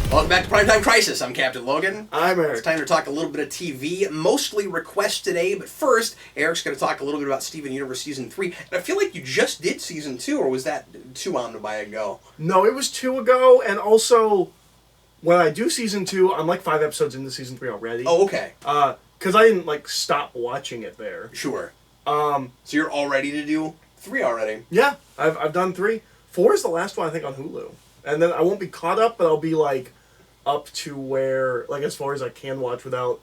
Welcome back to Primetime Crisis. I'm Captain Logan. I'm Eric. It's time to talk a little bit of TV, mostly requests today, but first, Eric's going to talk a little bit about Steven Universe Season 3. And I feel like you just did Season 2, or was that 2 on by ago? No, it was 2 ago, and also, when I do Season 2, I'm like 5 episodes into Season 3 already. Oh, okay. Because I didn't, like, stop watching it there. Sure. So you're all ready to do 3 already? Yeah, I've done 3. 4 is the last one, I think, on Hulu. And then I won't be caught up, but I'll be, like, up to where, like, as far as I can watch without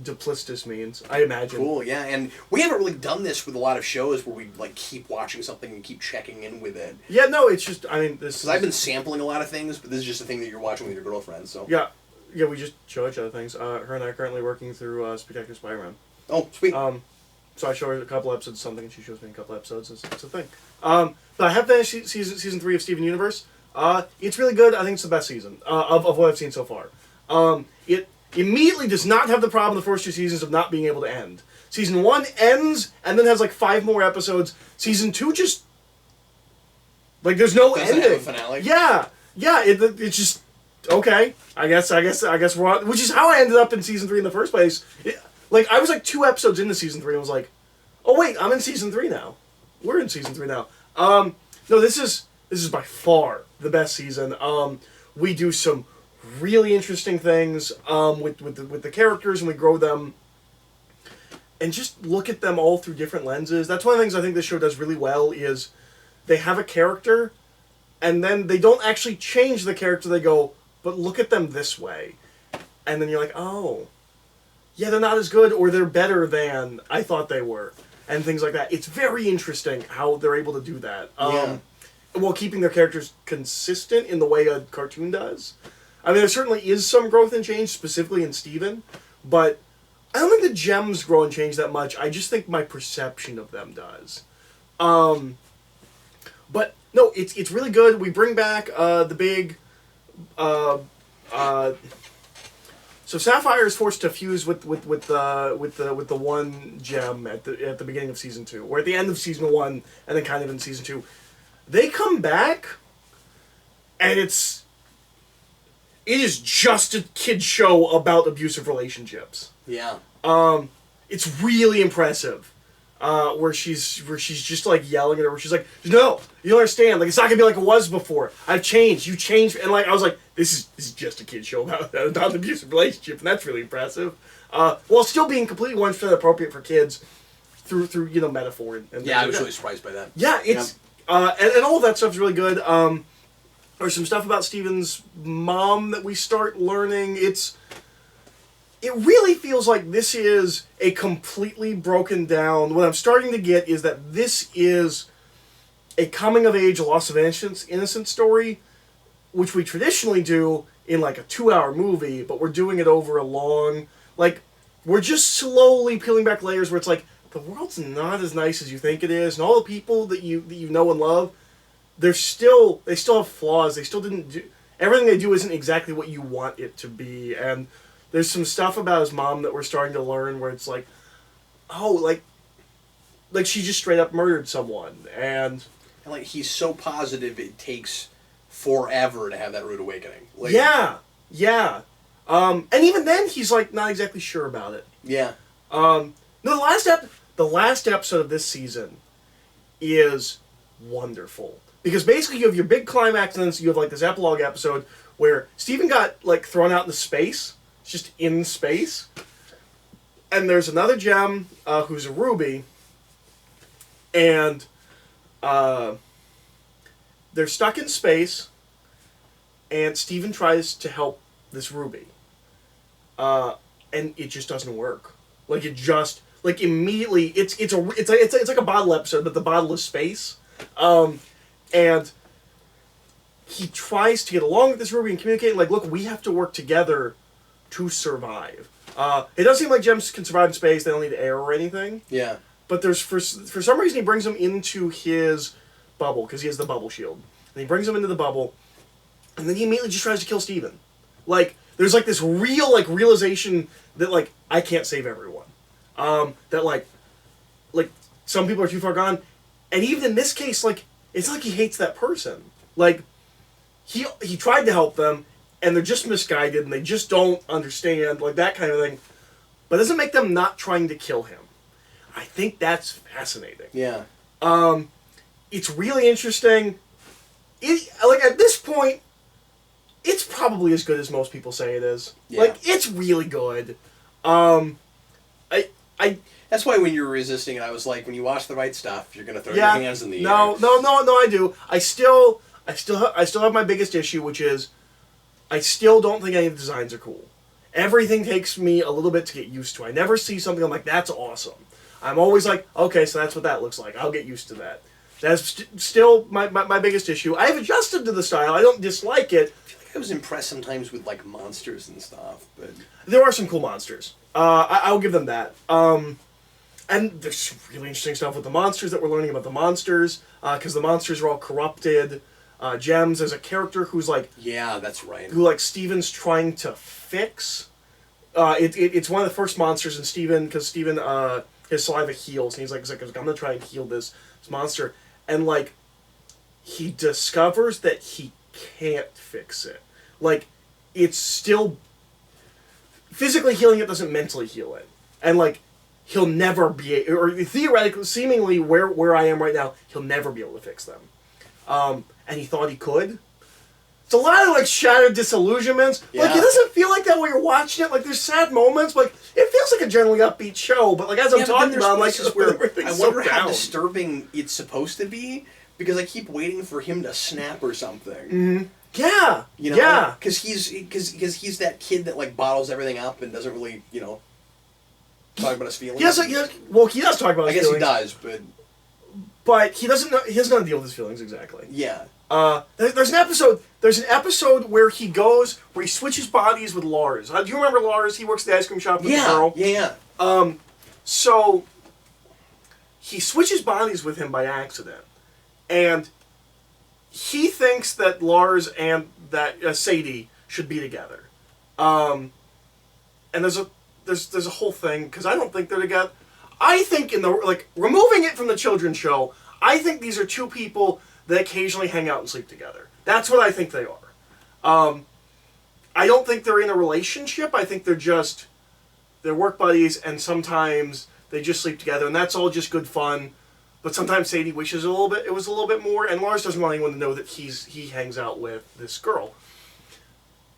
duplicitous means, I imagine. Cool, yeah, and we haven't really done this with a lot of shows where we, like, keep watching something and keep checking in with it. Yeah, no, it's just, I mean, this... Because I've been sampling a lot of things, but this is just a thing that you're watching with your girlfriend, so... Yeah, we just show each other things. Her and I are currently working through Spectacular Spider-Man. Oh, sweet. So I show her a couple episodes of something, and she shows me a couple episodes. It's a thing. But I have finished season 3 of Steven Universe. It's really good. I think it's the best season of what I've seen so far. It immediately does not have the problem the first 2 seasons of not being able to end. Season 1 ends, and then has like 5 more episodes. Season 2 just... like, there's no ending. Have a finale. Yeah, it's just... okay, I guess we're on... which is how I ended up in Season 3 in the first place. I was like 2 episodes into Season 3 and was like, oh wait, I'm in Season 3 now. We're in Season 3 now. No, this is by far the best season. We do some really interesting things with the characters, and we grow them. And just look at them all through different lenses. That's one of the things I think this show does really well is they have a character, and then they don't actually change the character. They go, but look at them this way. And then you're like, oh, yeah, they're not as good, or they're better than I thought they were. And things like that. It's very interesting how they're able to do that. While keeping their characters consistent in the way a cartoon does. I mean, there certainly is some growth and change, specifically in Steven, but I don't think the gems grow and change that much. I just think my perception of them does. But, no, it's really good. We bring back the big... So Sapphire is forced to fuse with the one gem at the beginning of Season 2, or at the end of Season 1, and then kind of in Season 2. They come back, and it is just a kid show about abusive relationships. Yeah. It's really impressive. Where she's just like yelling at her, where she's like, no, you don't understand, like, it's not gonna be like it was before. I've changed, you changed, and like I was like, this is just a kid show about an abusive relationship, and that's really impressive. While still being completely 100% appropriate for kids through metaphor and yeah, I was really surprised by that. Yeah, it's and all of that stuff's really good. There's some stuff about Steven's mom that we start learning. It really feels like this is a completely broken down... what I'm starting to get is that this is a coming-of-age, loss of innocence story, which we traditionally do in, like, a 2-hour movie, but we're doing it over a long... like, we're just slowly peeling back layers where it's like, the world's not as nice as you think it is, and all the people that you know and love, they still have flaws. They still didn't do... everything they do isn't exactly what you want it to be, and... there's some stuff about his mom that we're starting to learn where it's like, oh, like she just straight up murdered someone, and like he's so positive it takes forever to have that rude awakening. Like, yeah. And even then he's like not exactly sure about it. Yeah. No, the last episode of this season is wonderful because basically you have your big climax and then you have like this epilogue episode where Steven got like thrown out into space. Just in space. And there's another gem who's a ruby. And they're stuck in space. And Steven tries to help this ruby. And it just doesn't work. Like it just like immediately it's like a bottle episode, but the bottle is space. And he tries to get along with this ruby and communicate like, look, we have to work together to survive. It does seem like gems can survive in space. They don't need air or anything. Yeah. But there's for some reason he brings them into his bubble because he has the bubble shield, and he brings them into the bubble, and then he immediately just tries to kill Steven. Like there's like this real like realization that like I can't save everyone. That like some people are too far gone, and even in this case like it's like he hates that person. Like he tried to help them. and they're just misguided, and they just don't understand, like that kind of thing. But it doesn't make them not trying to kill him. I think that's fascinating. Yeah. It's really interesting. Like, at this point, it's probably as good as most people say it is. Yeah. Like, it's really good. That's why when you were resisting it, I was like, when you watch the right stuff, you're gonna throw your hands in the air. No, I do. I still have my biggest issue, which is I still don't think any of the designs are cool. Everything takes me a little bit to get used to. I never see something I'm like, that's awesome. I'm always like, okay, so that's what that looks like. I'll get used to that. That's still my biggest issue. I've adjusted to the style. I don't dislike it. I feel like I was impressed sometimes with like monsters and stuff, but there are some cool monsters. I'll give them that. And there's some really interesting stuff with the monsters that we're learning about the monsters, because the monsters are all corrupted gems. There's a character who's like... Yeah, that's right. Who, like, Steven's trying to fix. It's one of the first monsters in Steven, because Steven, his saliva heals, and he's like, I'm going to try and heal this monster. And, like, he discovers that he can't fix it. Like, it's still... Physically healing it doesn't mentally heal it. And, like... He'll never be, or theoretically, seemingly where I am right now, he'll never be able to fix them. And he thought he could. It's a lot of like shattered disillusionments. Yeah. Like it doesn't feel like that when you're watching it. Like there's sad moments. Like it feels like a generally upbeat show. But like as I'm talking about, I'm like, I wonder how disturbing it's supposed to be because I keep waiting for him to snap or something. Mm-hmm. Yeah. You know? Yeah. Because he's that kid that like bottles everything up and doesn't really talk about his feelings. Well, he does talk about his feelings. I guess he does, but he doesn't know. He doesn't know how to deal with his feelings exactly. Yeah. There's an episode. There's an episode where he switches bodies with Lars. Do you remember Lars? He works at the ice cream shop with the girl. Yeah. So he switches bodies with him by accident, and he thinks that Lars and that Sadie should be together. And there's a whole thing because I don't think they're together. I think removing it from the children's show, I think these are two people that occasionally hang out and sleep together. That's what I think they are. I don't think they're in a relationship. I think they're work buddies, and sometimes they just sleep together, and that's all just good fun. But sometimes Sadie wishes it was a little bit more, and Lars doesn't want anyone to know that he hangs out with this girl.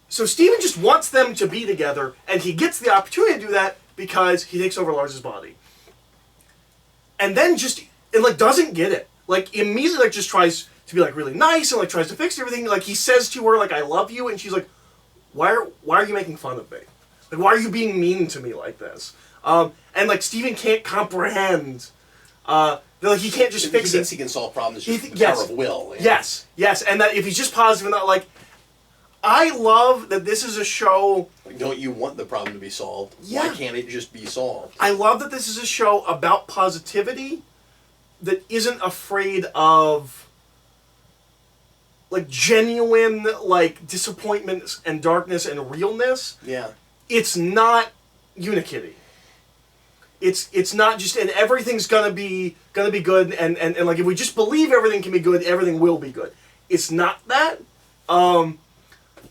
So Steven just wants them to be together, and he gets the opportunity to do that because he takes over Lars's body. And then doesn't get it. Like, immediately, just tries to be, really nice and, tries to fix everything. Like, he says to her, I love you, and she's like, why are you making fun of me? Like, why are you being mean to me like this? And, Steven can't comprehend, he can't just fix it. He thinks he can solve problems just with the power of will. Yeah. Yes, and that if he's just positive and not, I love that this is a show... don't you want the problem to be solved? Yeah. Why can't it just be solved? I love that this is a show about positivity that isn't afraid of, genuine, disappointment and darkness and realness. Yeah. It's not Unikitty. It's not just... And everything's gonna be good, and if we just believe everything can be good, everything will be good. It's not that.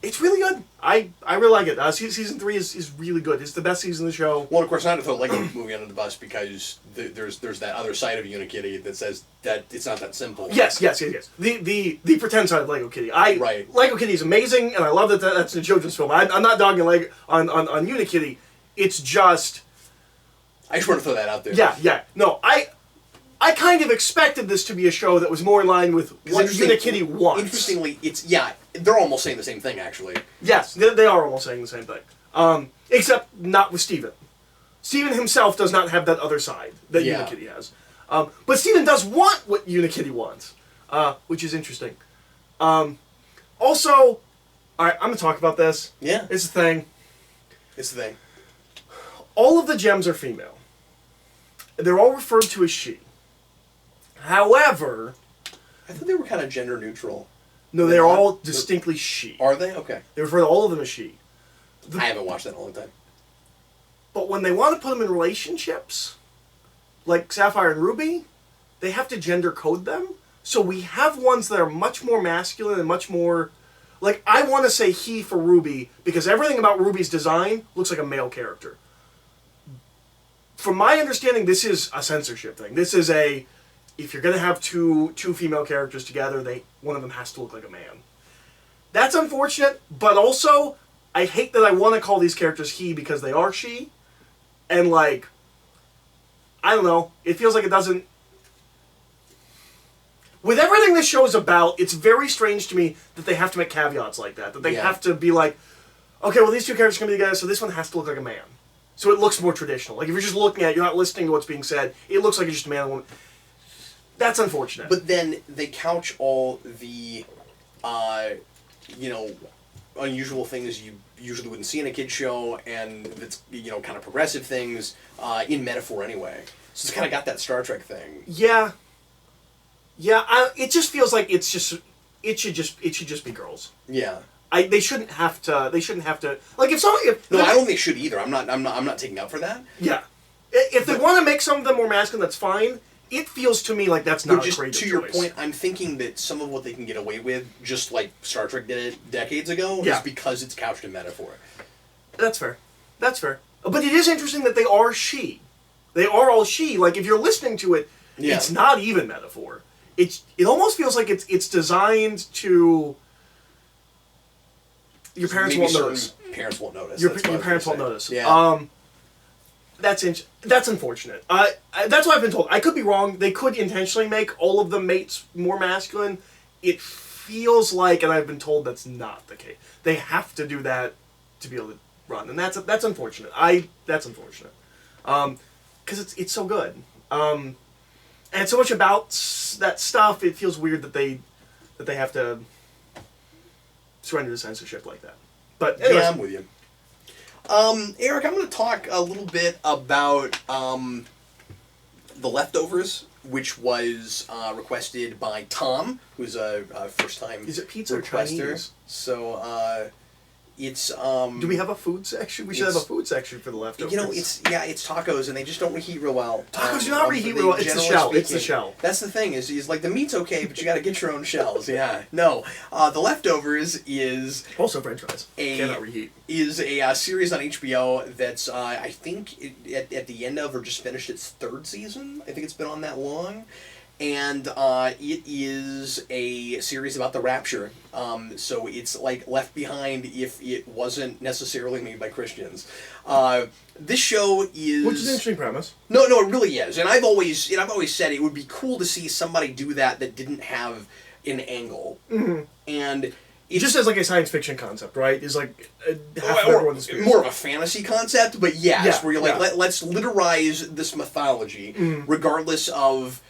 It's really good. I really like it. Season 3 is really good. It's the best season of the show. Well, of course, not to throw Lego movie under the bus because there's that other side of Unikitty that says that it's not that simple. Yes. The pretend side of Lego Kitty. Right. Lego Kitty is amazing, and I love that that's a children's film. I'm not dogging on Unikitty. It's just... I just want to throw that out there. Yeah. No, I kind of expected this to be a show that was more in line with what Unikitty wants. Interestingly, they're almost saying the same thing, actually. Yes, they are almost saying the same thing. Except not with Steven. Steven himself does not have that other side that Unikitty has. But Steven does want what Unikitty wants, which is interesting. Also, all right, I'm going to talk about this. Yeah. It's a thing. All of the gems are female. They're all referred to as she. However... I thought they were kind of gender neutral. No, they're all distinctly she. Are they? Okay. They refer to all of them as she. I haven't watched that in a long time. But when they want to put them in relationships, like Sapphire and Ruby, they have to gender code them. So we have ones that are much more masculine and much more Like, I want to say he for Ruby, because everything about Ruby's design looks like a male character. From my understanding, this is a censorship thing. This is a, if you're going to have two female characters together, one of them has to look like a man. That's unfortunate, but also, I hate that I want to call these characters he because they are she. And, like, I don't know. It feels like it doesn't... With everything this show is about, it's very strange to me that they have to make caveats like that. That they have to be like, okay, well, these two characters are going to be together, so this one has to look like a man. So it looks more traditional. Like, if you're just looking at it, you're not listening to what's being said, it looks like it's just a man and a woman. That's unfortunate. But then they couch all the, unusual things you usually wouldn't see in a kid's show, and that's, kind of progressive things, in metaphor anyway. So it's kind of got that Star Trek thing. Yeah. Yeah, it just feels like it should just be girls. Yeah. They shouldn't have to. Like, I don't think they should either. I'm not taking up for that. Yeah. If they want to make some of them more masculine, that's fine. It feels to me like that's not a creative choice. To your point, I'm thinking that some of what they can get away with, just like Star Trek did it decades ago, is because it's couched in metaphor. That's fair. But it is interesting that they are she. They are all she. Like, if you're listening to it, it's not even metaphor. It almost feels like it's designed to... Your parents won't notice. Parents won't notice. Your parents won't notice. Yeah. That's unfortunate. That's what I've been told. I could be wrong. They could intentionally make all of the mates more masculine. It feels like, and I've been told that's not the case. They have to do that to be able to run, and that's unfortunate. That's unfortunate. Because it's so good. And so much about that stuff, it feels weird that they have to surrender to censorship like that. But anyways. Yeah, I'm with you. Eric, I'm going to talk a little bit about The Leftovers, which was requested by Tom, who's a first-time Is it pizza requester. or Chinese? So, it's... Do we have a food section? We should have a food section for The Leftovers. It's tacos, and they just don't reheat real well. Tacos do not reheat real well. It's the shell. It's the shell. That's the thing, is like, the meat's okay, but you gotta get your own shells. Yeah. No. The Leftovers is... Also French fries. Cannot reheat. Is a series on HBO that's, I think, at the end of, or just finished its third season. I think it's been on that long. And it is a series about the rapture. So it's like Left Behind if it wasn't necessarily made by Christians. This show is... Which is an interesting premise. No, it really is. And I've always said it would be cool to see somebody do that didn't have an angle. Mm-hmm. And... just as like a science fiction concept, right? Is like half of everyone's more of a fantasy concept, but where you're like, let's literise this mythology, regardless of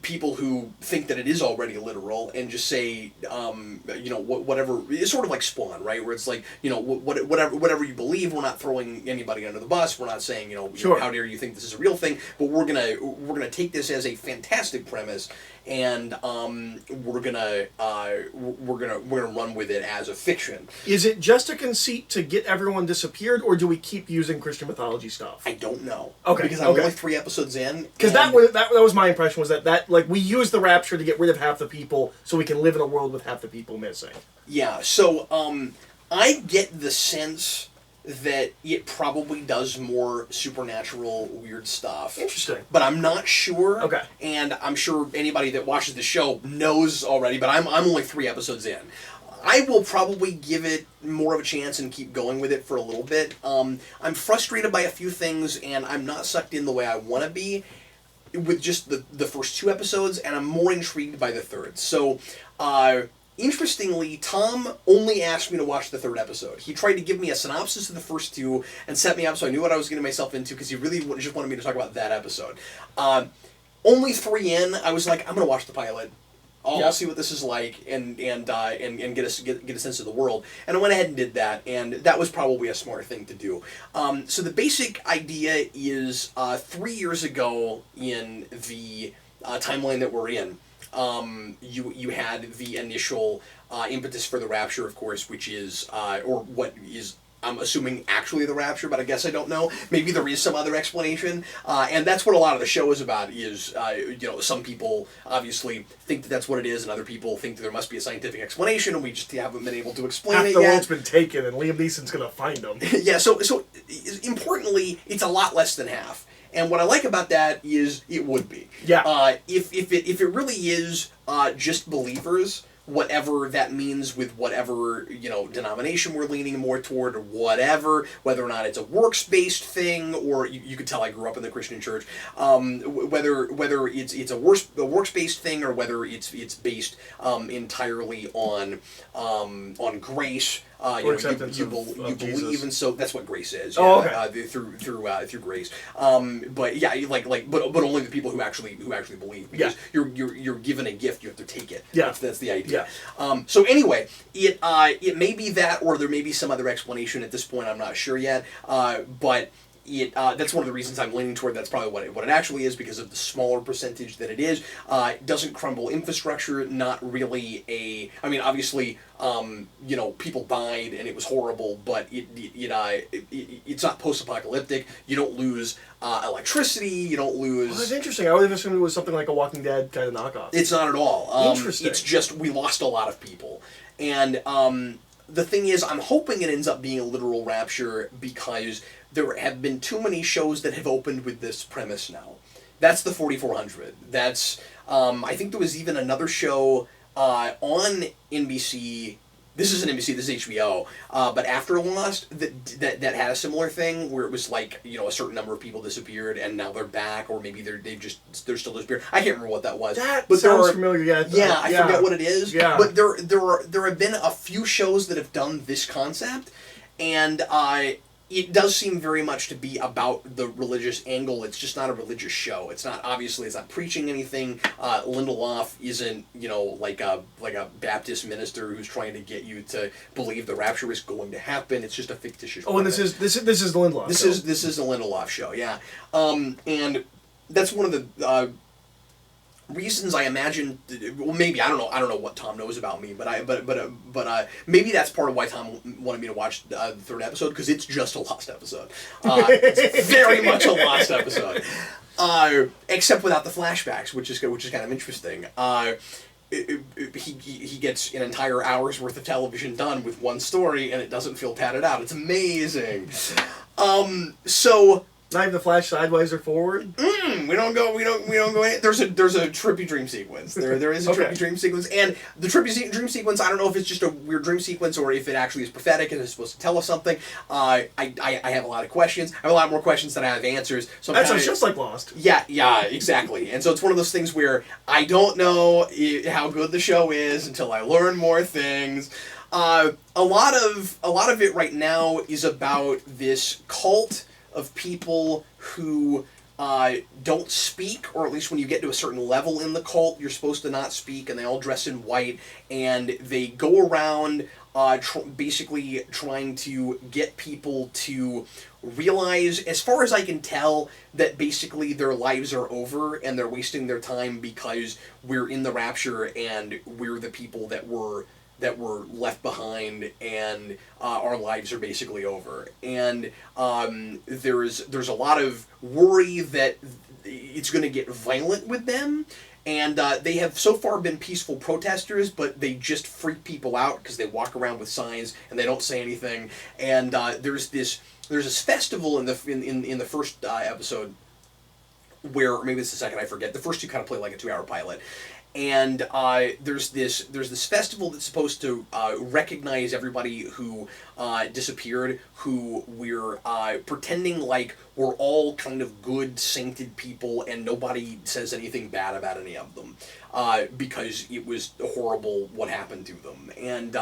people who think that it is already literal, and just say, whatever. It's sort of like Spawn, right? Where it's like, whatever you believe, we're not throwing anybody under the bus. We're not saying, how dare you think this is a real thing? But we're gonna take this as a fantastic premise, and we're gonna run with it as a fiction. Is it just a conceit to get everyone disappeared, or do we keep using Christian mythology stuff? I don't know. Okay, because I'm only 3 episodes in. Because that was my impression, was that like we use the rapture to get rid of half the people, so we can live in a world with half the people missing. Yeah. So I get the sense that it probably does more supernatural weird stuff. Interesting. But I'm not sure. Okay. And I'm sure anybody that watches the show knows already, but I'm only 3 episodes in. I will probably give it more of a chance and keep going with it for a little bit. I'm frustrated by a few things, and I'm not sucked in the way I want to be with just the first 2 episodes, and I'm more intrigued by the third. So, interestingly, Tom only asked me to watch the 3rd episode. He tried to give me a synopsis of the first 2 and set me up so I knew what I was getting myself into, because he really just wanted me to talk about that episode. Only 3 in, I was like, I'm going to watch the pilot. I'll see what this is like, and get a sense of the world. And I went ahead and did that, and that was probably a smart thing to do. So the basic idea is 3 years ago in the timeline that we're in, you had the initial impetus for the rapture, of course, which is, or what is I'm assuming actually the rapture, but I guess I don't know. Maybe there is some other explanation, and that's what a lot of the show is about. Is some people obviously think that that's what it is, and other people think that there must be a scientific explanation, and we just haven't been able to explain Half it the yet. world's been taken, and Liam Neeson's gonna find them. Yeah. So importantly, it's a lot less than half. And what I like about that is it would be. Yeah. If it really is just believers, whatever that means with whatever denomination we're leaning more toward or whatever, whether or not it's a works-based thing, or you could tell I grew up in the Christian church, whether it's a works-based thing or whether it's based entirely on grace. You believe, Jesus. and so that's what grace is. Oh, okay. Through grace. But yeah, but only the people who actually believe. Because you're given a gift, you have to take it. Yeah. That's the idea. Yeah. So anyway, it may be that, or there may be some other explanation at this point. I'm not sure yet. But that's one of the reasons I'm leaning toward that's probably what it actually is, because of the smaller percentage that it is. It doesn't crumble infrastructure, not really I mean, obviously, people died and it was horrible, but it's not post-apocalyptic. You don't lose electricity, you don't lose... Well, that's interesting. I would have assumed it was something like a Walking Dead kind of knockoff. It's not at all. Interesting. It's just we lost a lot of people. And the thing is, I'm hoping it ends up being a literal rapture, because there have been too many shows that have opened with this premise now. That's the 4400. That's, I think there was even another show on NBC. This isn't NBC, this is HBO. But after Lost, that had a similar thing where it was like, a certain number of people disappeared and now they're back, or maybe they're still disappeared. I can't remember what that was. That sounds familiar. Yeah, I forget what it is. Yeah. But there have been a few shows that have done this concept, and it does seem very much to be about the religious angle. It's just not a religious show. It's not preaching anything. Lindelof isn't, like a Baptist minister who's trying to get you to believe the rapture is going to happen. It's just a fictitious. Oh, and this is the Lindelof. This is the Lindelof show. Yeah, and that's one of the reasons I imagine. Well, maybe I don't know what Tom knows about me, but maybe that's part of why Tom wanted me to watch the third episode, because it's just a Lost episode. It's very much a Lost episode, except without the flashbacks, which is kind of interesting. He gets an entire hour's worth of television done with one story, and it doesn't feel padded out. It's amazing. So. Not even the flash sideways or forward. We don't go in. There's a trippy dream sequence. There is a trippy dream sequence, and the trippy dream sequence, I don't know if it's just a weird dream sequence or if it actually is prophetic and is supposed to tell us something. I have a lot of questions. I have a lot more questions than I have answers. So that sounds just like Lost. Yeah, exactly. And so it's one of those things where I don't know how good the show is until I learn more things. A lot of it right now is about this cult of people who don't speak, or at least when you get to a certain level in the cult, you're supposed to not speak, and they all dress in white, and they go around basically trying to get people to realize, as far as I can tell, that basically their lives are over and they're wasting their time because we're in the rapture and we're the people that were left behind, and our lives are basically over. And there's a lot of worry that it's going to get violent with them. And they have so far been peaceful protesters, but they just freak people out because they walk around with signs and they don't say anything. And there's this festival in the first episode, where, or maybe it's the second, I forget. The first two kind of play like a 2-hour pilot. And there's this festival that's supposed to recognize everybody who disappeared, who we're pretending like we're all kind of good, sainted people, and nobody says anything bad about any of them, because it was horrible what happened to them. And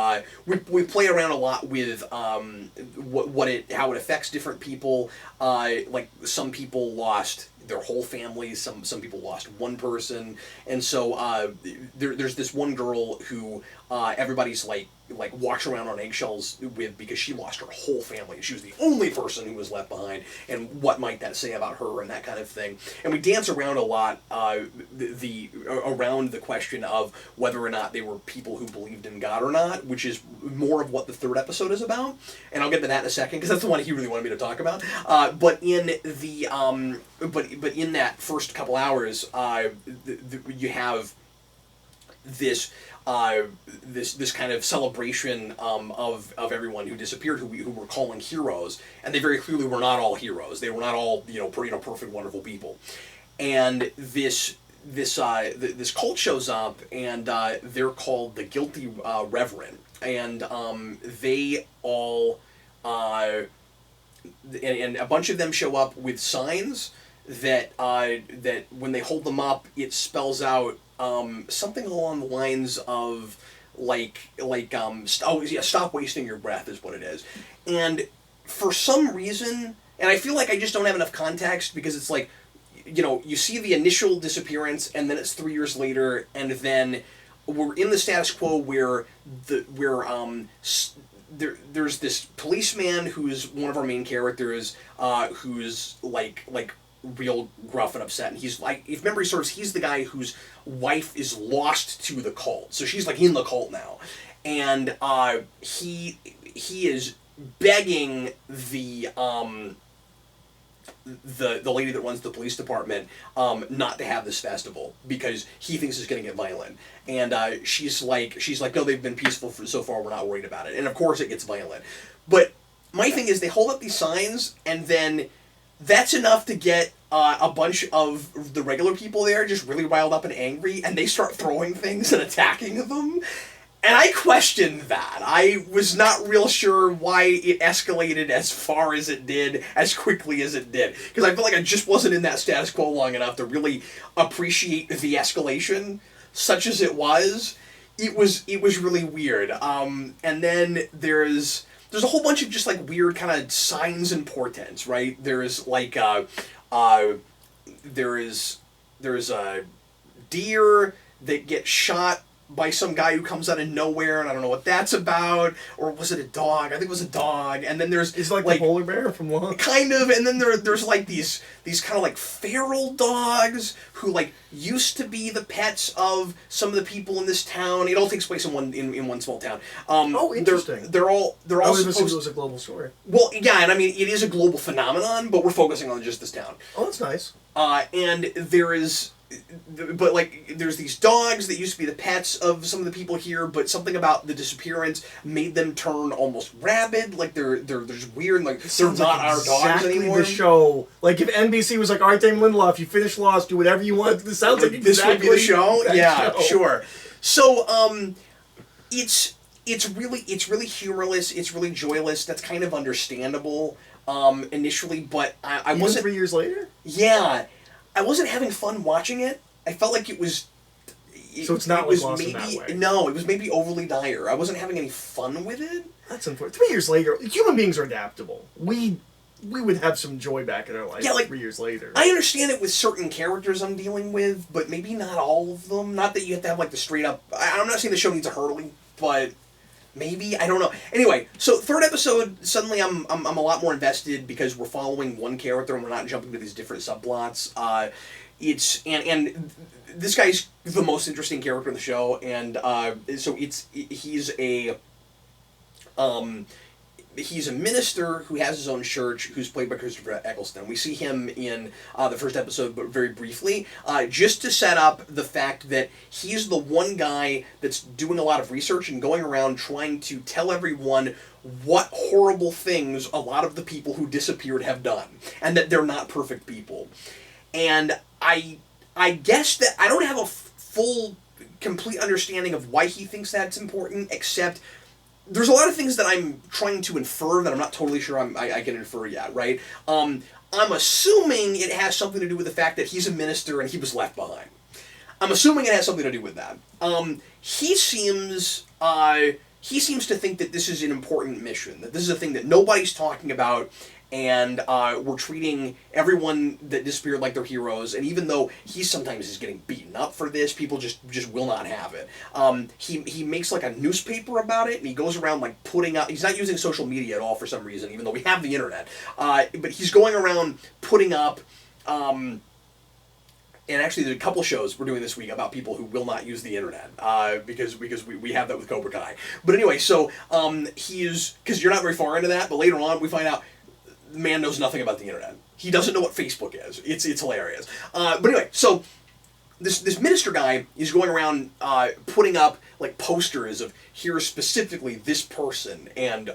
we play around a lot with how it affects different people. Like some people lost their whole families, some people lost one person, and so there's this one girl who everybody's like walks around on eggshells with, because she lost her whole family and she was the only person who was left behind, and what might that say about her and that kind of thing. And we dance around a lot around the question of whether or not they were people who believed in God or not, which is more of what the third episode is about, and I'll get to that in a second because that's the one he really wanted me to talk about. But in the but in that first couple hours, you have this this kind of celebration of everyone who disappeared, who were calling heroes, and they very clearly were not all heroes. They were not all perfect, wonderful people. And this cult shows up, and they're called the Guilty Reverend, and they all and a bunch of them show up with signs that that when they hold them up, it spells out something along the lines of stop wasting your breath is what it is. And for some reason, and I feel like I just don't have enough context, because it's like, you see the initial disappearance, and then it's 3 years later, and then we're in the status quo where there's this policeman who's one of our main characters, who's like real gruff and upset, and he's like, if memory serves, he's the guy whose wife is lost to the cult, so she's like in the cult now, and he is begging the lady that runs the police department not to have this festival because he thinks it's going to get violent, and she's like no, they've been peaceful so far, we're not worried about it, and of course it gets violent. But my thing is, they hold up these signs, and then that's enough to get a bunch of the regular people there just really riled up and angry, and they start throwing things and attacking them. And I questioned that. I was not real sure why it escalated as far as it did, as quickly as it did. Because I feel like I just wasn't in that status quo long enough to really appreciate the escalation, such as it was. It was really weird. And then there's a whole bunch of just like weird kind of signs and portents, right? There's like there's a deer that gets shot by some guy who comes out of nowhere, and I don't know what that's about. Or was it a dog? I think it was a dog. And then there's it's like the polar bear from Long. Kind of, and then there's like these kind of like feral dogs who like used to be the pets of some of the people in this town. It all takes place in one small town. Interesting. They're all supposed. It was a global story. Well, yeah, and I mean it is a global phenomenon, but we're focusing on just this town. Oh, that's nice. And there's these dogs that used to be the pets of some of the people here, but something about the disappearance made them turn almost rabid. Like they're just weird. Like they're not our dogs anymore. The show, like if NBC was like, all right, Damon Lindelof, you finished Lost, do whatever you want. This sounds like this would be the show. Yeah, show. Sure. So it's really humorless. It's really joyless. That's kind of understandable initially, but I wasn't. 3 years later. Yeah. I wasn't having fun watching it. I felt like it was... So it's not like Lost in that way? No, it was maybe overly dire. I wasn't having any fun with it. That's unfortunate. 3 years later, human beings are adaptable. We would have some joy back in our life 3 years later. I understand it with certain characters I'm dealing with, but maybe not all of them. Not that you have to have like the straight up... I'm not saying the show needs a hurtling, but... Maybe, I don't know. Anyway, so third episode, suddenly I'm a lot more invested because we're following one character and we're not jumping to these different subplots. It's and this guy's the most interesting character in the show, and so he's a minister who has his own church, who's played by Christopher Eccleston. We see him in the first episode, but very briefly, just to set up the fact that he's the one guy that's doing a lot of research and going around trying to tell everyone what horrible things a lot of the people who disappeared have done, and that they're not perfect people. And I guess that I don't have a full, complete understanding of why he thinks that's important, except... There's a lot of things that I'm trying to infer that I'm not totally sure I can infer yet, right? I'm assuming it has something to do with the fact that he's a minister and he was left behind. I'm assuming it has something to do with that. He seems to think that this is an important mission, that this is a thing that nobody's talking about, and we're treating everyone that disappeared like they're heroes. And even though he sometimes is getting beaten up for this, people just will not have it. He makes like a newspaper about it, and he goes around like putting up. He's not using social media at all for some reason, even though we have the internet. But he's going around putting up. And actually, there's a couple shows we're doing this week about people who will not use the internet because we have that with Cobra Kai. But anyway, so he is, because you're not very far into that, but later on we find out the man knows nothing about the internet. He doesn't know what Facebook is. It's hilarious. But anyway, so this minister guy is going around putting up like posters of here's specifically this person, and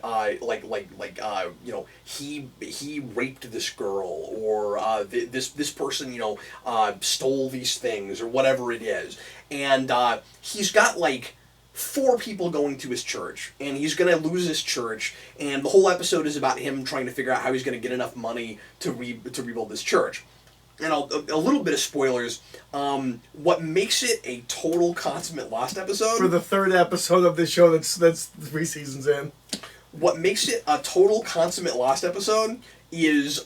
he raped this girl, or this person stole these things, or whatever it is. And he's got like 4 people going to his church, and he's going to lose his church, and the whole episode is about him trying to figure out how he's going to get enough money to rebuild this church. And a little bit of spoilers. What makes it a total consummate lost episode? For the 3rd episode of this show that's 3 seasons in. What makes it a total consummate lost episode is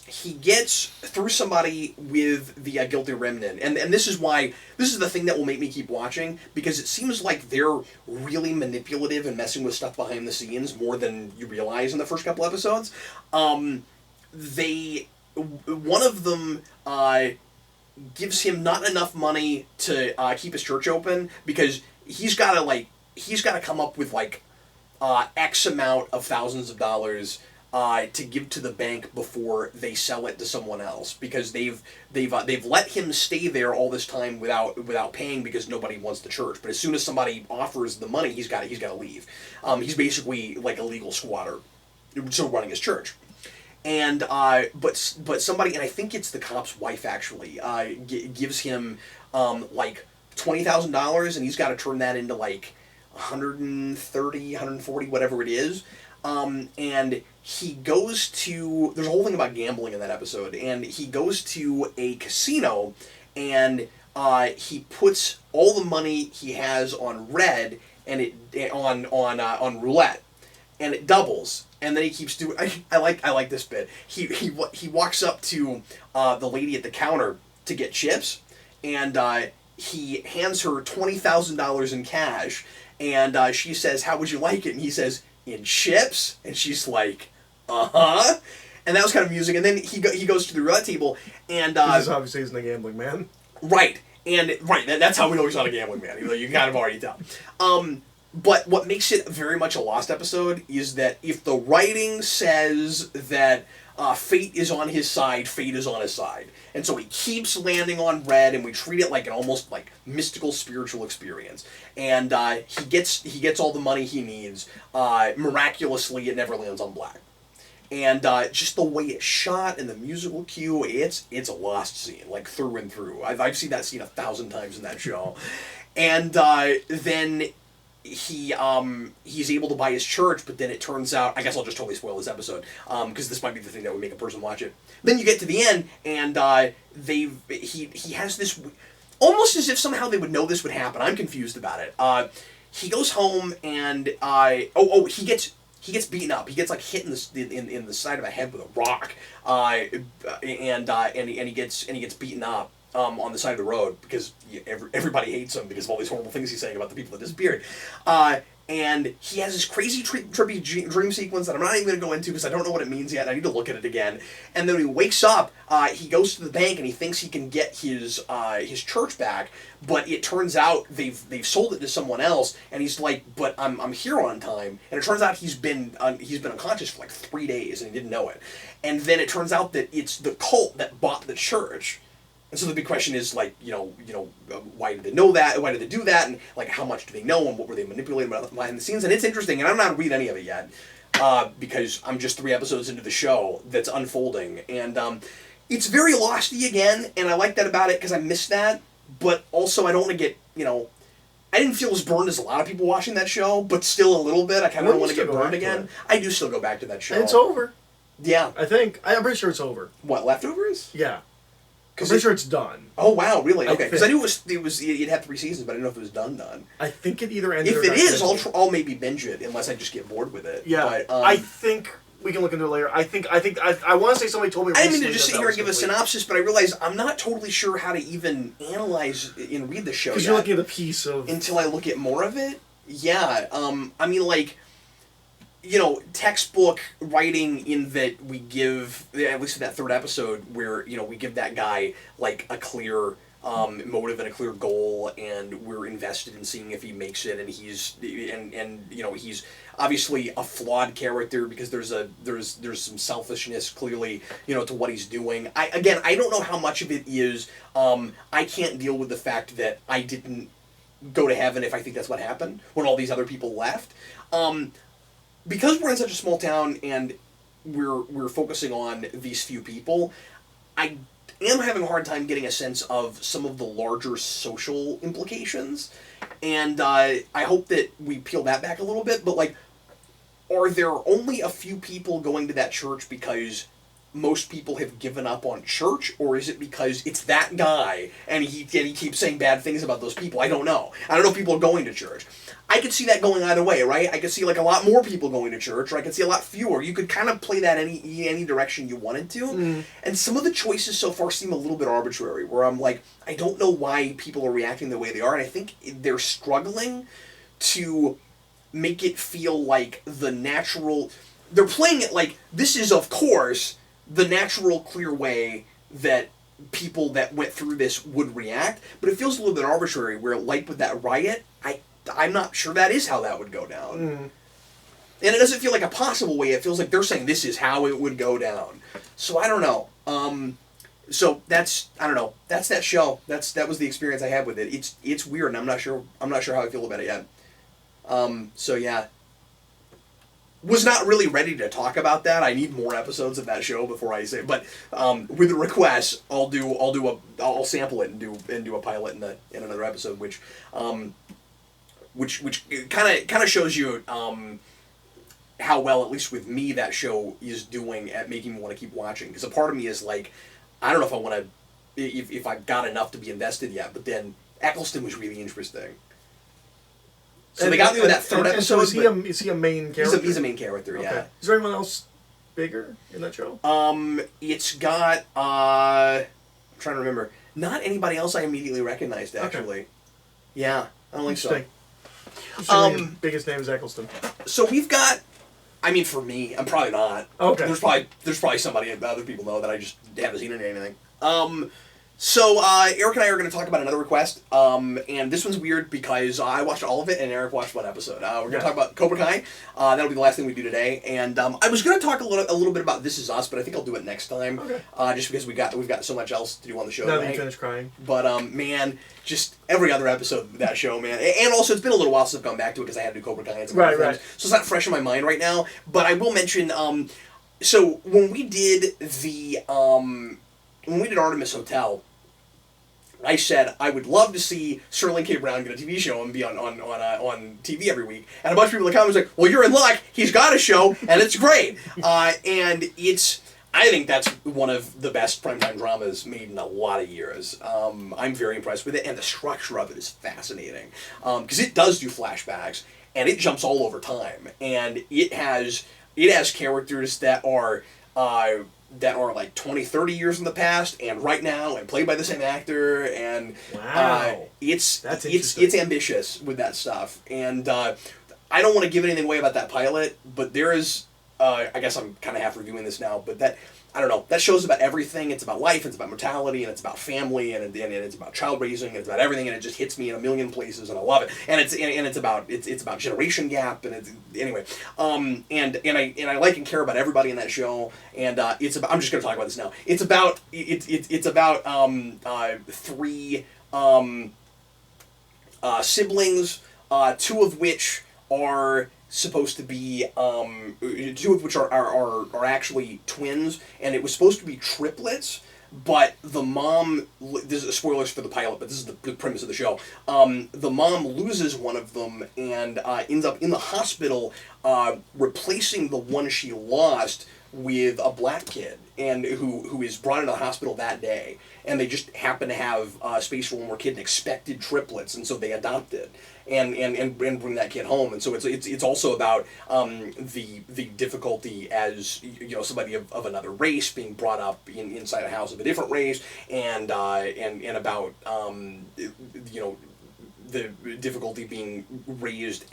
he gets through somebody with the guilty remnant. And this is the thing that will make me keep watching, because it seems like they're really manipulative and messing with stuff behind the scenes more than you realize in the first couple episodes. One of them gives him not enough money to keep his church open, because he's got to come up with like X amount of thousands of dollars to give to the bank before they sell it to someone else, because they've let him stay there all this time without paying, because nobody wants the church. But as soon as somebody offers the money, he's got to leave. He's basically like a legal squatter, so running his church. And but somebody, and I think it's the cop's wife actually, gives him like $20,000, and he's got to turn that into like 130, 140, whatever it is. And he goes to, there's a whole thing about gambling in that episode, and he goes to a casino, and he puts all the money he has on red, and on roulette, and it doubles. And then he keeps doing. I like this bit. He walks up to the lady at the counter to get chips, and he hands her $20,000 in cash, and she says, "How would you like it?" And he says, "In chips?" And she's like, "Uh-huh." And that was kind of amusing. And then he goes to the roulette table, and this obviously isn't a gambling man, right? And that's how we know he's not a gambling man. You can kind of already tell. But what makes it very much a lost episode is that if the writing says that fate is on his side, fate is on his side. And so he keeps landing on red, and we treat it like an almost like mystical spiritual experience. And he gets all the money he needs. Miraculously, it never lands on black. And just the way it's shot and the musical cue, it's a lost scene, like through and through. I've seen that scene 1,000 times in that show. And then he's able to buy his church, but then it turns out, I guess I'll just totally spoil this episode, because this might be the thing that would make a person watch it. Then you get to the end, and he has this, almost as if somehow they would know this would happen. I'm confused about it. He goes home, and he gets beaten up. He gets like hit in the side of the head with a rock, and he gets beaten up on the side of the road, because everybody hates him because of all these horrible things he's saying about the people that disappeared. And he has this crazy trippy dream sequence that I'm not even going to go into because I don't know what it means yet. I need to look at it again. And then when he wakes up, he goes to the bank and he thinks he can get his church back, but it turns out they've sold it to someone else. And he's like, "But I'm here on time." And it turns out he's been unconscious for like 3 days and he didn't know it. And then it turns out that it's the cult that bought the church. And so the big question is, like, why did they know that? Why did they do that? And, like, how much do they know? And what were they manipulating behind the scenes? And it's interesting, and I don't know how to read any of it yet, because I'm just 3 episodes into the show that's unfolding. And it's very Losty again, and I like that about it because I missed that. But also, I don't want to get, I didn't feel as burned as a lot of people watching that show, but still a little bit. I kind of don't want to get burned again. I do still go back to that show. And it's over. Yeah. I think. I'm pretty sure it's over. What, Leftovers? Yeah. I'm pretty sure it's done. Oh wow, really? Okay, because I knew it had 3 seasons, but I didn't know if it was done. I think it either ended. If it is, I'll maybe binge it unless I just get bored with it. Yeah, but, I think we can look into it later. I want to say somebody told me. I didn't mean recently to just that sit that here was and give a complete. synopsis, but I realized I'm not totally sure how to even analyze and read the show Because yet. you're looking at the piece of Until I look at more of it. Yeah. I mean, like, you know, textbook writing in that we give, at least in that third episode, where, you know, we give that guy, like, a clear motive and a clear goal, and we're invested in seeing if he makes it, and he's, and you know, he's obviously a flawed character because there's some selfishness, clearly, you know, to what he's doing. I don't know how much of it is, I can't deal with the fact that I didn't go to heaven if I think that's what happened when all these other people left. Because we're in such a small town and we're focusing on these few people, I am having a hard time getting a sense of some of the larger social implications, and I hope that we peel that back a little bit. But like, are there only a few people going to that church because most people have given up on church, or is it because it's that guy and he keeps saying bad things about those people? I don't know. I don't know if people are going to church. I could see that going either way, right? I could see like a lot more people going to church, or I could see a lot fewer. You could kind of play that any direction you wanted to. And some of the choices so far seem a little bit arbitrary, where I'm like, I don't know why people are reacting the way they are, and I think they're struggling to make it feel like the natural... They're playing it like, this is, of course, the natural, clear way that people that went through this would react, but it feels a little bit arbitrary, where, like with that riot, I'm not sure that is how that would go down. And it doesn't feel like a possible way. It feels like they're saying this is how it would go down. So I don't know. So that's, I don't know. That's that show. That was the experience I had with it. It's weird, and I'm not sure how I feel about it yet. So yeah. Was not really ready to talk about that. I need more episodes of that show before I say. But with the request, I'll sample it and do a pilot in another episode, which kind of shows you how well, at least with me, that show is doing at making me want to keep watching. Because a part of me is like, I don't know if I want to, if I've got enough to be invested yet. But then Eccleston was really interesting. So they got me with that third episode. And so is he a main character? He's a main character, yeah. Okay. Is there anyone else bigger in that show? It's got, I'm trying to remember. Not anybody else I immediately recognized, actually. Okay. Yeah, I don't think so. Biggest name is Eccleston. So we've got, I mean, for me, I'm probably not. Okay. There's probably somebody that other people know that I just haven't seen in anything. So Eric and I are going to talk about another request, and this one's weird because I watched all of it and Eric watched one episode. We're going to talk about Cobra Kai. That'll be the last thing we do today, and I was going to talk a little bit about This Is Us, but I think I'll do it next time. Okay. Just because we've got so much else to do on the show. Now that you finish crying. But man, just every other episode of that show, man, and also it's been a little while since I've gone back to it because I had to do Cobra Kai and some other things. So it's not fresh in my mind right now. But I will mention. So when we did Artemis Hotel, I said I would love to see Sterling K. Brown get a TV show and be on TV every week. And a bunch of people in the comments were like, well, you're in luck. He's got a show, and it's great. And I think that's one of the best primetime dramas made in a lot of years. I'm very impressed with it, and the structure of it is fascinating. Because it does do flashbacks, and it jumps all over time. And it has characters that are like 20, 30 years in the past and right now and played by the same actor, and wow. It's ambitious with that stuff, and I don't want to give anything away about that pilot, but there is I guess I'm kind of half reviewing this now, but that, I don't know, that show's about everything. It's about life, it's about mortality, and it's about family, and it's about child raising, and it's about everything, and it just hits me in a million places, and I love it. And it's about generation gap, and anyway. And I like and care about everybody in that show, and it's about, I'm just gonna talk about this now. It's about three siblings, two of which are supposed to be two of which are actually twins, and it was supposed to be triplets, but the mom, this is spoilers for the pilot, but this is the premise of the show, the mom loses one of them and ends up in the hospital replacing the one she lost with a black kid, and who is brought into the hospital that day, and they just happen to have space for one more kid and expected triplets, and so they adopt it and bring that kid home. And so it's also about the difficulty as somebody of another race being brought up inside a house of a different race, and about the difficulty being raised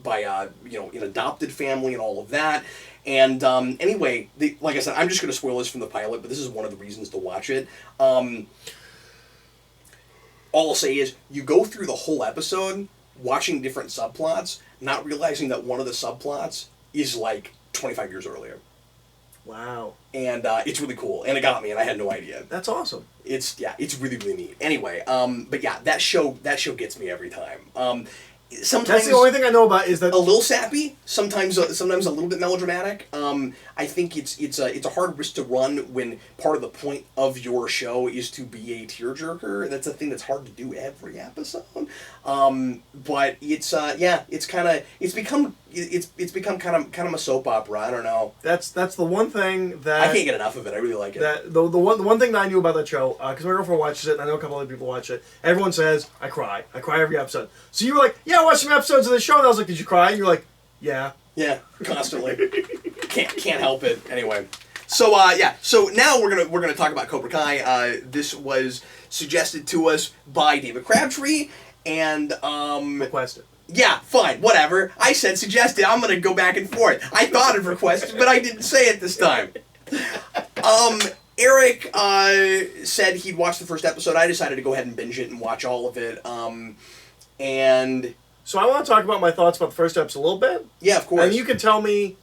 by an adopted family and all of that. And anyway, like I said, I'm just going to spoil this from the pilot, but this is one of the reasons to watch it. All I'll say is you go through the whole episode watching different subplots, not realizing that one of the subplots is like 25 years earlier. Wow. And it's really cool, and it got me, and I had no idea. That's awesome. It's really, really neat. Anyway, but yeah, that show gets me every time. Sometimes that's the only thing I know about is that a little sappy, sometimes a little bit melodramatic. I think it's a hard risk to run when part of the point of your show is to be a tearjerker. That's a thing that's hard to do every episode. But it's become kind of a soap opera. I don't know. That's the one thing that I can't get enough of it. I really like it. That the one thing that I knew about that show, because my girlfriend watches it, and I know a couple other people watch it. Everyone says I cry every episode. So you were like, yeah, I watched some episodes of the show, and I was like, did you cry? And you're like, yeah. Yeah, constantly. can't help it. Anyway, so so now we're gonna talk about Cobra Kai. This was suggested to us by David Crabtree, and requested. Yeah, fine, whatever. I said suggested. I'm gonna go back and forth. I thought of requested, but I didn't say it this time. Eric said he'd watched the first episode. I decided to go ahead and binge it and watch all of it. And so I want to talk about my thoughts about the first episode a little bit. Yeah, of course. And you can tell me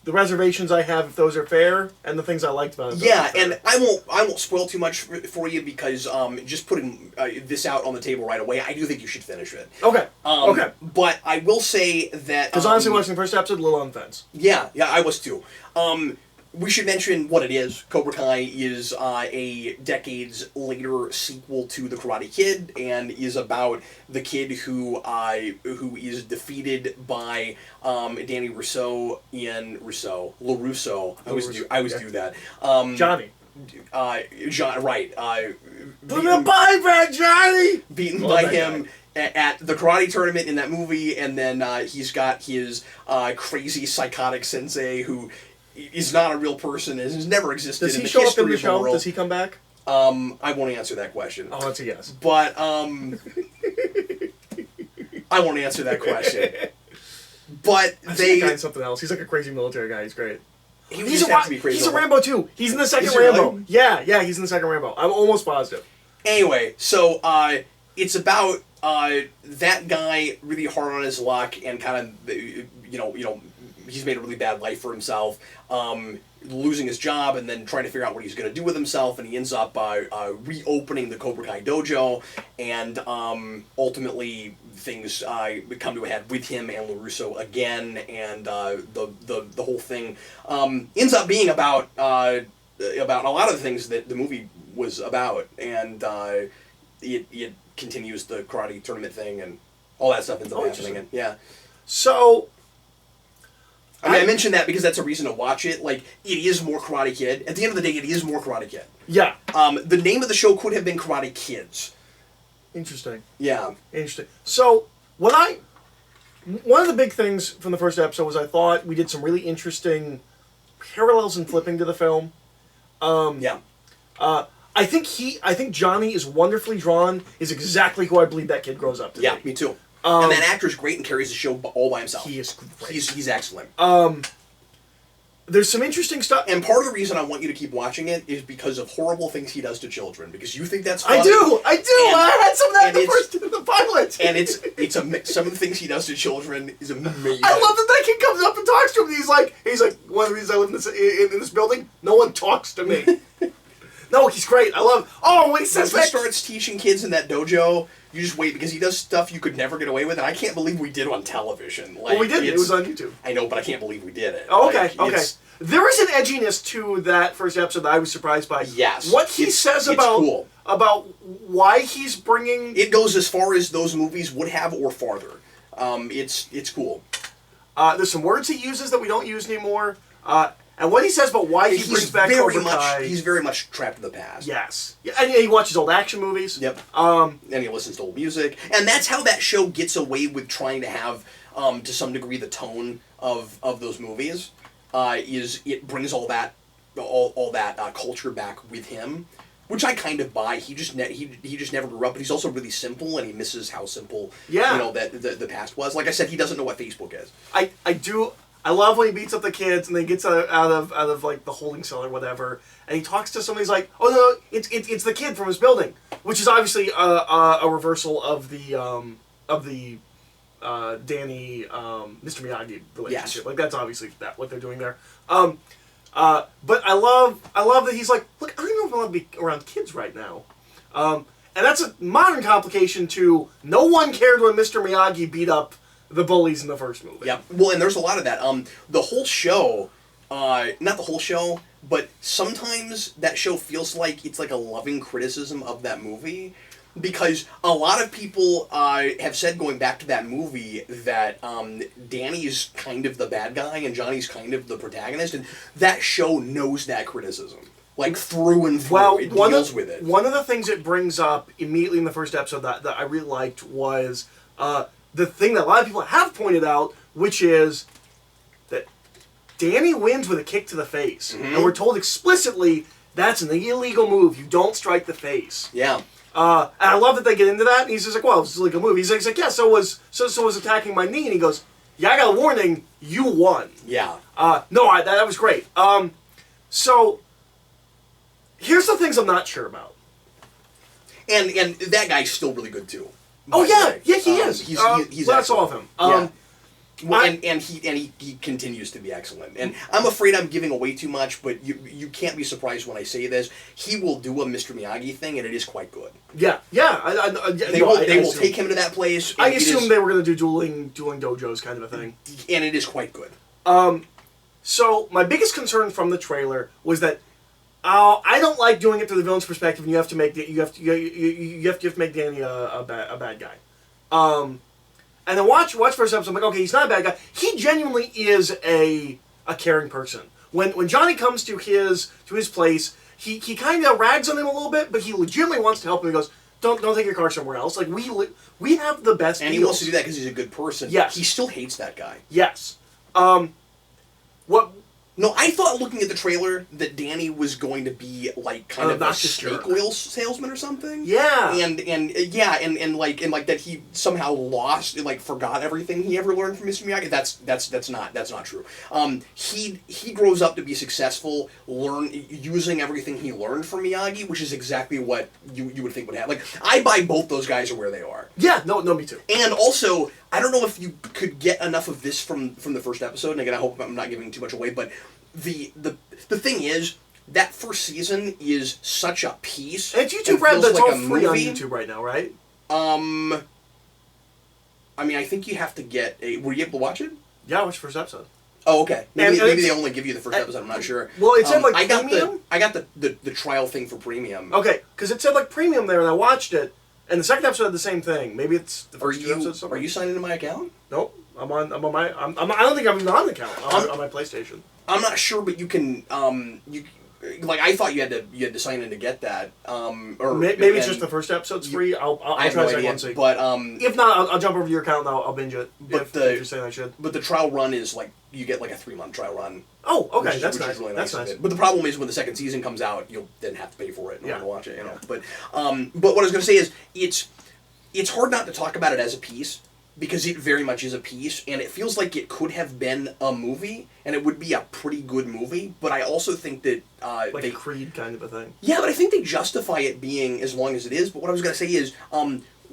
the reservations I have, if those are fair, and the things I liked about it. Yeah, and I won't spoil too much for you because just putting this out on the table right away, I do think you should finish it. Okay. Okay. But I will say that because honestly, watching the first episode, a little on the fence. Yeah, I was too. We should mention what it is. Cobra Kai is a decades later sequel to The Karate Kid, and is about the kid who is defeated by Danny LaRusso. I always do that. Johnny. John, right. Put a pie back, Johnny! Beaten by him at the karate tournament in that movie, and then he's got his crazy psychotic sensei who is not a real person and has never existed in the history of the world. Does he show up in the show? Does he come back? I won't answer that question. Oh, that's a yes. But I won't answer that question. But I've seen that guy in something else. He's like a crazy military guy. He's great. He's a Rambo too. He's in the second Rambo. Really? Yeah, he's in the second Rambo. I'm almost positive. Anyway, so it's about that guy really hard on his luck and kind of he's made a really bad life for himself, losing his job and then trying to figure out what he's going to do with himself, and he ends up reopening the Cobra Kai dojo, and ultimately things come to a head with him and LaRusso again, and the whole thing ends up being about a lot of the things that the movie was about, and it continues the karate tournament thing and all that stuff ends up happening. And, yeah. So I mentioned that because that's a reason to watch it. Like, it is more Karate Kid. At the end of the day, it is more Karate Kid. Yeah. The name of the show could have been Karate Kids. Interesting. Yeah. Interesting. So, one of the big things from the first episode was I thought we did some really interesting parallels and flipping to the film. Yeah. I think Johnny is wonderfully drawn, is exactly who I believe that kid grows up to be. Yeah, me too. And that actor's great and carries the show all by himself. He is great. He's excellent. There's some interesting stuff. And part of the reason I want you to keep watching it is because of horrible things he does to children. Because you think that's funny. I do! I had some of that in the pilot! And some of the things he does to children is amazing. I love that kid comes up and talks to him, and he's like, one of the reasons I live in this building, no one talks to me. No, he's great. I love. Oh, when he says that. When he starts teaching kids in that dojo, you just wait because he does stuff you could never get away with, and I can't believe we did on television. Like, well, we did. It was on YouTube. I know, but I can't believe we did it. Oh, okay, okay. There is an edginess to that first episode that I was surprised by. Yes. What he says about why he's bringing. It goes as far as those movies would have, or farther. It's cool. There's some words he uses that we don't use anymore. And what he says about why he brings back Cobra Kai. He's very much trapped in the past. Yes. Yeah, and he watches old action movies. Yep. And he listens to old music. And that's how that show gets away with trying to have, to some degree, the tone of those movies. Is it brings all that culture back with him, which I kind of buy. He just never grew up, but he's also really simple, and he misses how simple that the past was. Like I said, he doesn't know what Facebook is. I love when he beats up the kids and then gets out of like the holding cell or whatever, and he talks to somebody. He's like, "Oh no, it's the kid from his building," which is obviously a reversal of the Danny Mr. Miyagi relationship. Yes. Like that's obviously what they're doing there. But I love that he's like, look, I don't know if I want to be around kids right now. And that's a modern complication to no one cared when Mr. Miyagi beat up the bullies in the first movie. Yeah. Well, and there's a lot of that. The whole show, not the whole show, but sometimes that show feels like it's like a loving criticism of that movie. Because a lot of people have said, going back to that movie, that Danny's kind of the bad guy and Johnny's kind of the protagonist, and that show knows that criticism. Like, through and through, well, it deals with it. One of the things it brings up immediately in the first episode that I really liked was the thing that a lot of people have pointed out, which is that Danny wins with a kick to the face. Mm-hmm. And we're told explicitly, that's an illegal move. You don't strike the face. Yeah. And I love that they get into that. And he's just like, well, it's a legal move. He's like, yeah, so was attacking my knee. And he goes, yeah, I got a warning. You won. Yeah. That was great. So here's the things I'm not sure about. And that guy's still really good too. Oh yeah, he is. He's that's all of him. Yeah. Well, and he continues to be excellent. And I'm afraid I'm giving away too much, but you can't be surprised when I say this. He will do a Mr. Miyagi thing, and it is quite good. Yeah. They will take him to that place. I assume they were going to do dueling dojos kind of a thing, and it is quite good. So my biggest concern from the trailer was that I don't like doing it through the villain's perspective, and you have to make you have to make Danny a bad guy. And then watch first episode. I'm like, okay, he's not a bad guy. He genuinely is a caring person. When Johnny comes to his place, he kind of rags on him a little bit, but he legitimately wants to help him. He goes, don't take your car somewhere else. Like we have the best. And deals. He wants to do that because he's a good person. Yes. He still hates that guy. Yes. No, I thought looking at the trailer that Danny was going to be like kind of a snake oil salesman or something. Yeah. And like that he somehow forgot everything he ever learned from Mr. Miyagi. That's not true. He grows up to be successful, using everything he learned from Miyagi, which is exactly what you would think would happen. Like, I buy both those guys are where they are. Yeah, no, me too. And also, I don't know if you could get enough of this from the first episode, and again, I hope I'm not giving too much away, but the thing is, that first season is such a piece. And it's YouTube, right? That's like all free on YouTube right now, right? I mean, I think you have to get a... Were you able to watch it? Yeah, I watched the first episode. Oh, okay. Maybe they only give you the first episode, I'm not sure. Well, it said premium? I got the trial thing for premium. Okay, because it said premium there, and I watched it, and the second episode had the same thing. Maybe it's the first two episodes. Are you signed into my account? Nope. I don't think I'm even on the account on my PlayStation. I'm not sure, but you can. I thought you had to sign in to get that. Or maybe it's just the first episode's free. I'll try to say one thing. But if not, I'll jump over to your account and I'll binge it. If you're saying I should. But the trial run is you get a 3-month trial run. Oh, okay, that's nice. Is really that's nice. But the problem is when the second season comes out, you'll then have to pay for it in order to watch it. You know. But what I was going to say is it's hard not to talk about it as a piece. Because it very much is a piece, and it feels like it could have been a movie, and it would be a pretty good movie, but I also think that... a Creed kind of a thing. Yeah, but I think they justify it being as long as it is, but what I was going to say is,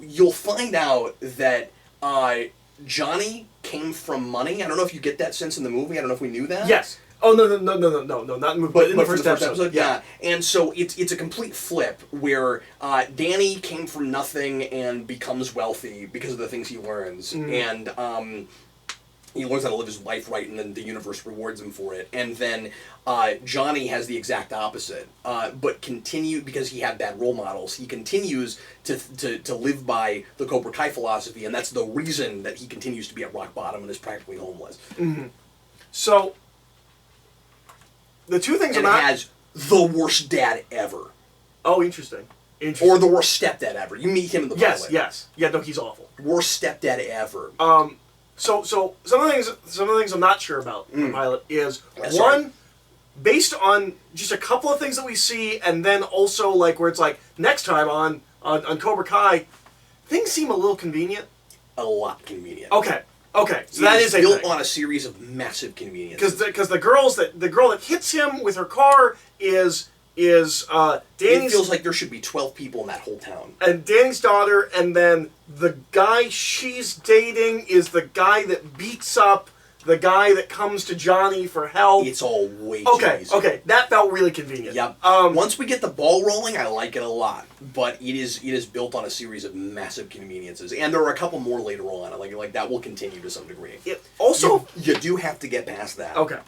you'll find out that Johnny came from money. I don't know if you get that sense in the movie, I don't know if we knew that. Yes. Oh, no, not in the movie, but in the first episode. Yeah. And so it's a complete flip where Danny came from nothing and becomes wealthy because of the things he learns. Mm. He learns how to live his life right, and then the universe rewards him for it. And then Johnny has the exact opposite, but because he had bad role models. He continues to live by the Cobra Kai philosophy, and that's the reason that he continues to be at rock bottom and is practically homeless. Mm-hmm. So the two things and has the worst dad ever. Oh, interesting. Interesting. Or the worst stepdad ever. You meet him in the pilot. Yes. Yeah, no, he's awful. Worst stepdad ever. So some of the things I'm not sure about in the pilot is That's one, right. based on just a couple of things that we see, and then also like where it's like next time on Cobra Kai, things seem a little convenient. A lot convenient. Okay. So that is built thing. on a series of massive conveniences. Because the girl that hits him with her car is Danny's. It feels like there should be 12 people in that whole town. And Danny's daughter, and then the guy she's dating is the guy that beats up the guy that comes to Johnny for help. It's all way too easy. Okay, that felt really convenient. Yep. Once we get the ball rolling, I like it a lot. But it is built on a series of massive conveniences, and there are a couple more later on. Like that will continue to some degree. It also you do have to get past that. Okay.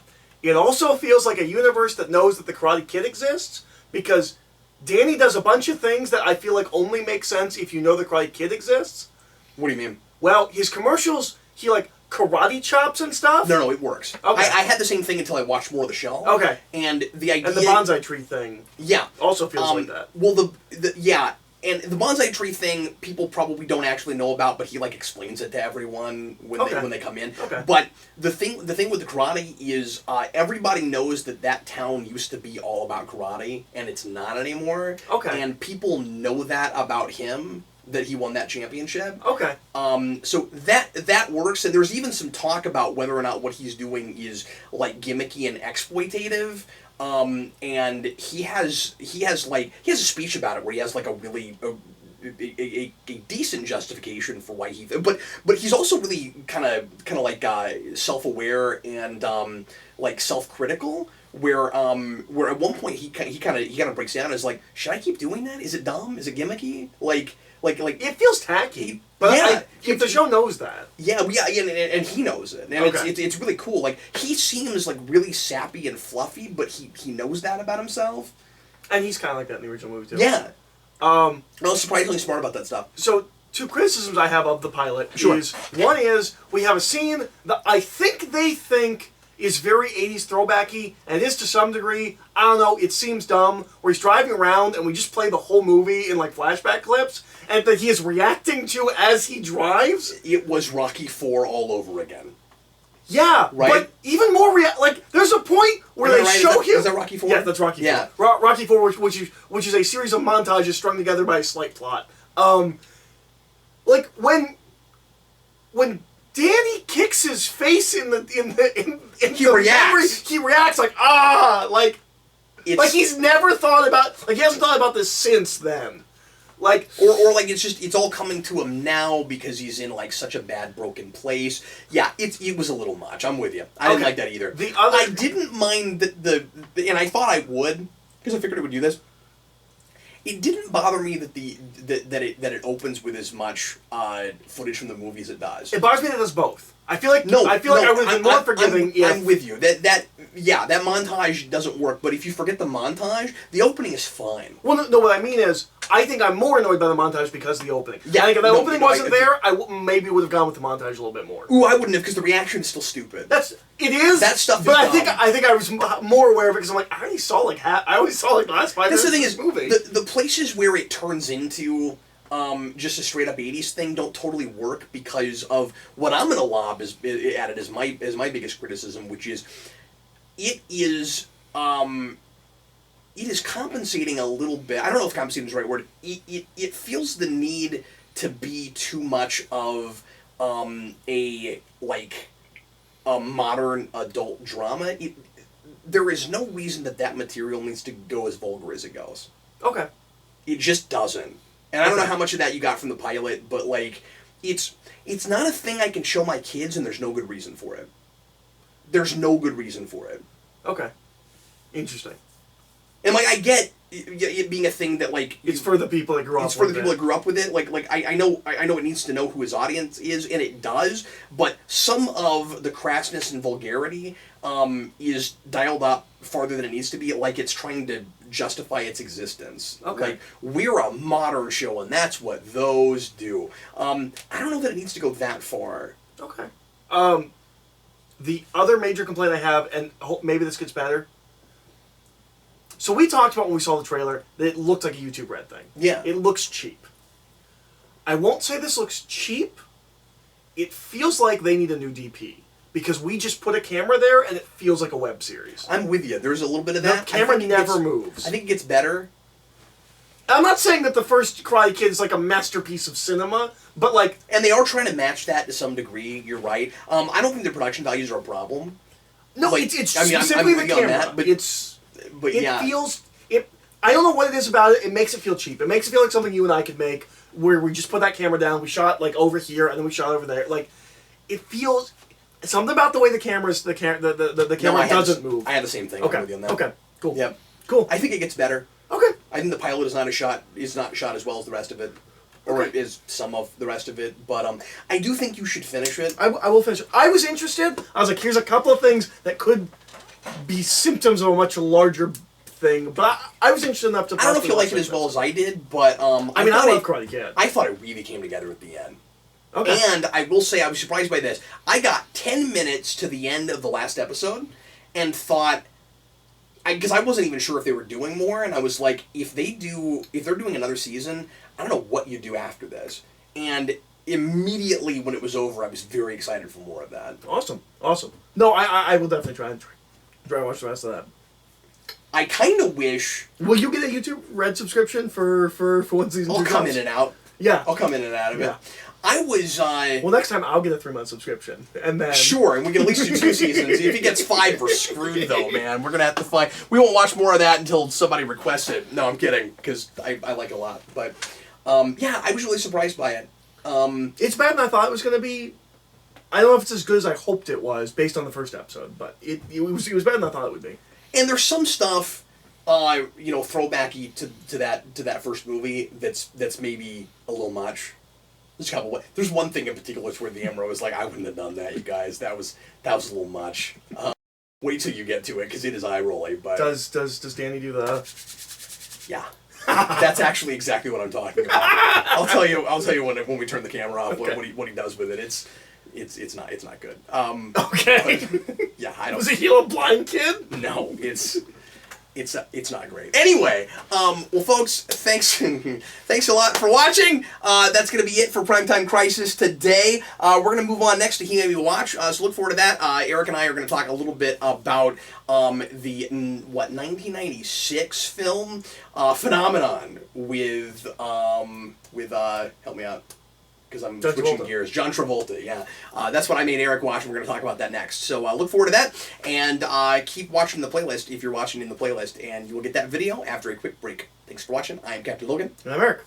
It also feels like a universe that knows that the Karate Kid exists, because Danny does a bunch of things that I feel like only make sense if you know the Karate Kid exists. What do you mean? Well, his commercials, he like karate chops and stuff. No, it works. Okay. I had the same thing until I watched more of the show. Okay. And the idea... And the bonsai tree thing. Yeah. Also feels like that. Well, yeah. And the bonsai tree thing, people probably don't actually know about, but he like explains it to everyone when they come in. Okay. But the thing with the karate is everybody knows that town used to be all about karate, and it's not anymore. Okay. And people know that about him, that he won that championship. Okay. So that works, and there's even some talk about whether or not what he's doing is like gimmicky and exploitative. And he has a speech about it where he has like a really a decent justification for why but he's also really kind of like self-aware and like self-critical, where at one point he kind of breaks down and is like, should I keep doing that? Is it dumb? Is it gimmicky? Like it feels tacky, but yeah, if the show knows that. Yeah, and he knows it, and it's really cool. Like, he seems like really sappy and fluffy, but he knows that about himself. And he's kind of like that in the original movie too. Yeah. Well, surprisingly smart about that stuff. So, two criticisms I have of the pilot Sure. is, one is, we have a scene that I think they think is very 80s throwbacky, and it is to some degree. I don't know, it seems dumb, where he's driving around and we just play the whole movie in like flashback clips, and that he is reacting to as he drives. It was Rocky IV all over again. Yeah, right? But even more like there's a point where they show him. Is that Rocky IV? Yeah, that's Rocky IV. Yeah. Rocky IV, which is a series of montages strung together by a slight plot. Like when Danny kicks his face in He the reacts. memory, he reacts like like he's never thought about, like he hasn't thought about this since then. Like or like it's all coming to him now because he's in like such a bad broken place. Yeah, it was a little much. I'm with you. I didn't like that either. I didn't mind the and I thought I would, because I figured it would do this. It didn't bother me that it opens with as much footage from the movie as it does. It bothers me that it does both. I feel like I would have been more forgiving. I'm with you. That montage doesn't work. But if you forget the montage, the opening is fine. Well, no. What I mean is, I think I'm more annoyed by the montage because of the opening. Yeah, I think if the opening wasn't there, I maybe would have gone with the montage a little bit more. Ooh, I wouldn't have, because the reaction is still stupid. It is. That stuff is But dumb. I think I was more aware of it because I'm like, I only saw like the last 5 minutes That's the thing of is, this movie. the places where it turns into just a straight up 80s thing don't totally work because of what I'm gonna lob at it as my biggest criticism, which is it is compensating a little bit. I don't know if compensating is the right word. It feels the need to be too much of a modern adult drama. There is no reason that material needs to go as vulgar as it goes. Okay. It just doesn't. And I don't know how much of that you got from the pilot, but like, it's not a thing I can show my kids, and there's no good reason for it. There's no good reason for it. Okay. Interesting. And like I get it being a thing that like It's for the people that grew up. It's for the with people it. that grew up with it. Like I know it needs to know who his audience is, and it does. But some of the crassness and vulgarity is dialed up farther than it needs to be. Like it's trying to justify its existence. Okay. Like we're a modern show, and that's what those do. I don't know that it needs to go that far. Okay. The other major complaint I have, and maybe this gets better. So we talked about when we saw the trailer that it looked like a YouTube Red thing. Yeah. It looks cheap. I won't say this looks cheap. It feels like they need a new DP. Because we just put a camera there and it feels like a web series. I'm with you. There's a little bit of that. The camera never moves. I think it gets better. I'm not saying that the first Karate Kid is like a masterpiece of cinema, but like... And they are trying to match that to some degree, you're right. I don't think the production values are a problem. No, like, it's I mean, specifically I'm the with you on camera. that, but It yeah. feels... I don't know what it is about it. It makes it feel cheap. It makes it feel like something you and I could make, where we just put that camera down, we shot like over here, and then we shot over there. Like, it feels... Something about the way the camera doesn't move. I have the same thing. Okay. I'm with you on that. Okay. Cool. Yep. Cool. I think it gets better. Okay. I think the pilot is not shot as well as the rest of it, or it is some of the rest of it. But I do think you should finish it. I will finish it. I was interested. I was like, here's a couple of things that could be symptoms of a much larger thing. But I was interested enough to. I don't know if you like it as well as I did, but I love Karate Kid. I thought it really came together at the end. Okay. And I will say I was surprised by this. I got 10 minutes to the end of the last episode and thought, because I wasn't even sure if they were doing more, and I was like, if they're doing another season, I don't know what you do after this. And immediately when it was over, I was very excited for more of that. Awesome. No, I will definitely try and watch the rest of that. I kind of wish... Will you get a YouTube Red subscription for one season? I'll come in and out. Yeah. I'll come in and out of it. Yeah. I was... well, next time I'll get a 3-month subscription, and then... Sure, and we can at least do 2 seasons. If he gets 5, we're screwed, though, man. We're going to have to find... We won't watch more of that until somebody requests it. No, I'm kidding, because I like it a lot. But, yeah, I was really surprised by it. It's better than I thought it was going to be. I don't know if it's as good as I hoped it was, based on the first episode, but it was better than I thought it would be. And there's some stuff, throwbacky to that first movie that's maybe a little much. There's one thing in particular where the Emerald was like, I wouldn't have done that, you guys. That was a little much. Wait till you get to it, because it is eye rolling. But does Danny do the? Yeah, that's actually exactly what I'm talking about. I'll tell you when we turn the camera off what he does with it. It's not good. Okay. But, yeah, I don't. Was he a blind kid? No, it's not great. Anyway, well, folks, thanks a lot for watching. That's going to be it for Primetime Crisis today. We're going to move on next to He Maybe Watch, so look forward to that. Eric and I are going to talk a little bit about the 1996 film Phenomenon with help me out, because I'm switching gears. John Travolta, yeah. That's what I made Eric watch, and we're going to talk about that next. So look forward to that, and keep watching the playlist if you're watching in the playlist, and you will get that video after a quick break. Thanks for watching. I am Captain Logan. And I'm Eric.